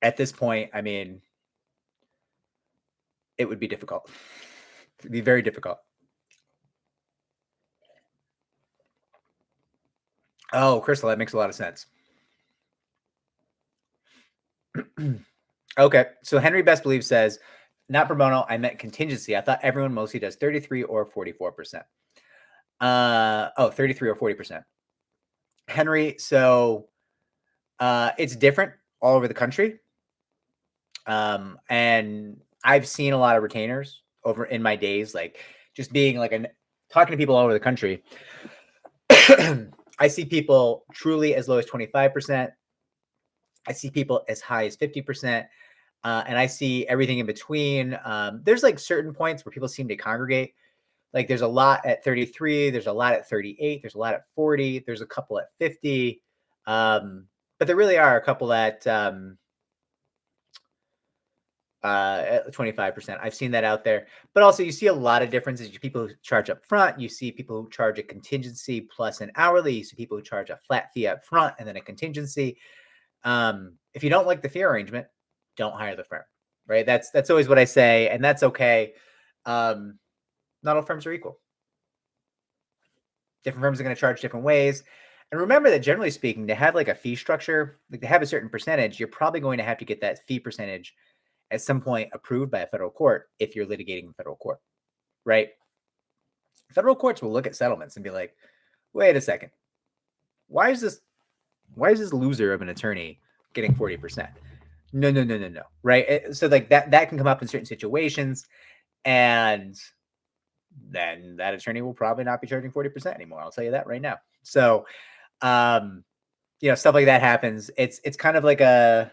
at this point, I mean, it would be difficult. It'd be very difficult. Oh, Crystal, that makes a lot of sense. Okay, so Henry Best Believes says, not pro bono, I meant contingency. I thought everyone mostly does 33 or 44%. 33 or 40%. Henry, so it's different all over the country. And I've seen a lot of retainers over in my days, like just being like talking to people all over the country. I see people truly as low as 25%. I see people as high as 50%. And I see everything in between. There's like certain points where people seem to congregate. Like there's a lot at 33, there's a lot at 38, there's a lot at 40, there's a couple at 50. But there really are a couple at 25%. I've seen that out there. But also you see a lot of differences. You people who charge up front, you see people who charge a contingency plus an hourly, you see people who charge a flat fee up front and then a contingency. If you don't like the fee arrangement, don't hire the firm, right? That's always what I say, and that's okay. Not all firms are equal. Different firms are going to charge different ways. And remember that generally speaking, to have like a fee structure, like to have a certain percentage, you're probably going to have to get that fee percentage at some point approved by a federal court if you're litigating in federal court, right? Federal courts will look at settlements and be like, wait a second. Why is this loser of an attorney getting 40%? No. Right. So like that can come up in certain situations, and then that attorney will probably not be charging 40% anymore. I'll tell you that right now. So, stuff like that happens. It's kind of like a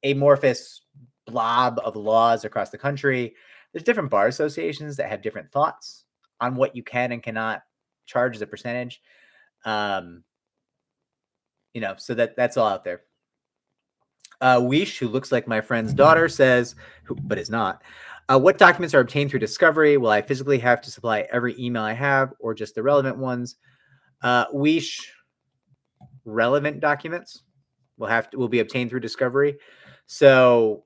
amorphous blob of laws across the country. There's different bar associations that have different thoughts on what you can and cannot charge as a percentage. So that's all out there. Weish, who looks like my friend's daughter, says, but is not, what documents are obtained through discovery? Will I physically have to supply every email I have or just the relevant ones? Weish, relevant documents will be obtained through discovery. So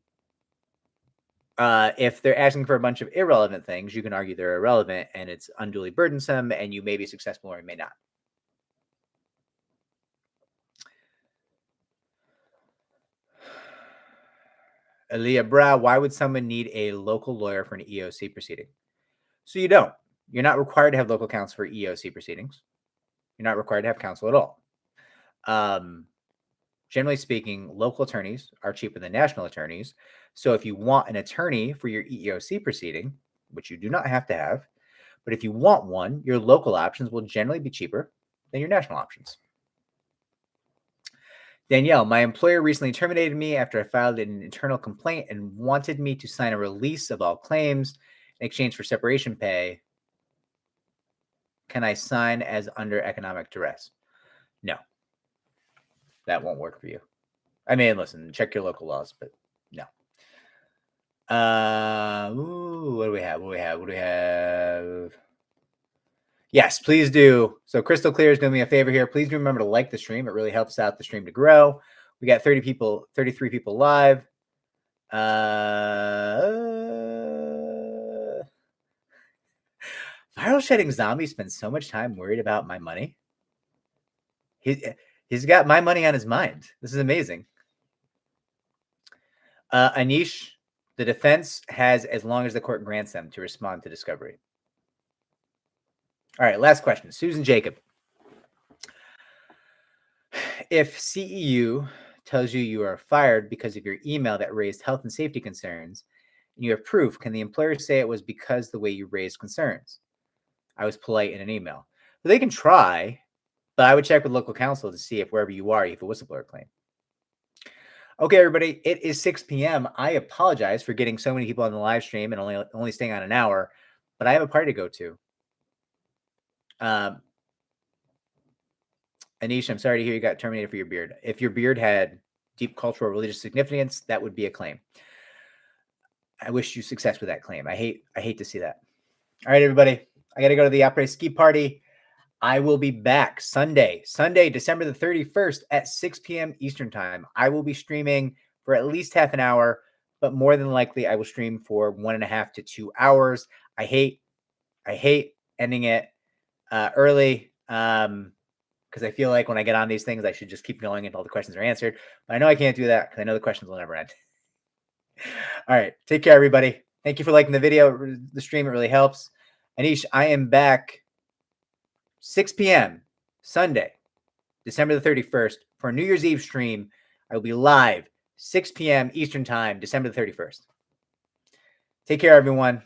if they're asking for a bunch of irrelevant things, you can argue they're irrelevant and it's unduly burdensome and you may be successful or you may not. Aaliyah Brow, why would someone need a local lawyer for an EEOC proceeding? So you don't. You're not required to have local counsel for EEOC proceedings. You're not required to have counsel at all. Generally speaking, local attorneys are cheaper than national attorneys. So if you want an attorney for your EEOC proceeding, which you do not have to have, but if you want one, your local options will generally be cheaper than your national options. Danielle, my employer recently terminated me after I filed an internal complaint and wanted me to sign a release of all claims in exchange for separation pay. Can I sign as under economic duress? No. that won't work for you. I mean, listen, check your local laws, but no. What do we have? Yes, please do. So Crystal Clear is doing me a favor here. Please do remember to like the stream. It really helps out the stream to grow. We got 33 people live. Viral Shedding Zombie spends so much time worried about my money. He's got my money on his mind. This is amazing. Anish, the defense has as long as the court grants them to respond to discovery. All right, last question. Susan Jacob. If CEU tells you you are fired because of your email that raised health and safety concerns, and you have proof, can the employer say it was because the way you raised concerns? I was polite in an email. Well, they can try, but I would check with local counsel to see if wherever you are, you have a whistleblower claim. Okay, everybody, it is 6 p.m. I apologize for getting so many people on the live stream and only staying on an hour, but I have a party to go to. Anish, I'm sorry to hear you got terminated for your beard. If your beard had deep cultural religious significance, that would be a claim. I wish you success with that claim. I hate to see that. All right, everybody. I got to go to the après ski party. I will be back Sunday, December the 31st at 6 p.m. Eastern time. I will be streaming for at least half an hour, but more than likely I will stream for 1.5 to 2 hours. I hate ending it early because I feel like when I get on these things, I should just keep going until the questions are answered. But I know I can't do that because I know the questions will never end. All right. Take care, everybody. Thank you for liking the video, the stream. It really helps. Anish, I am back 6 p.m. Sunday, December the 31st for a New Year's Eve stream. I will be live 6 p.m. Eastern time, December the 31st. Take care, everyone.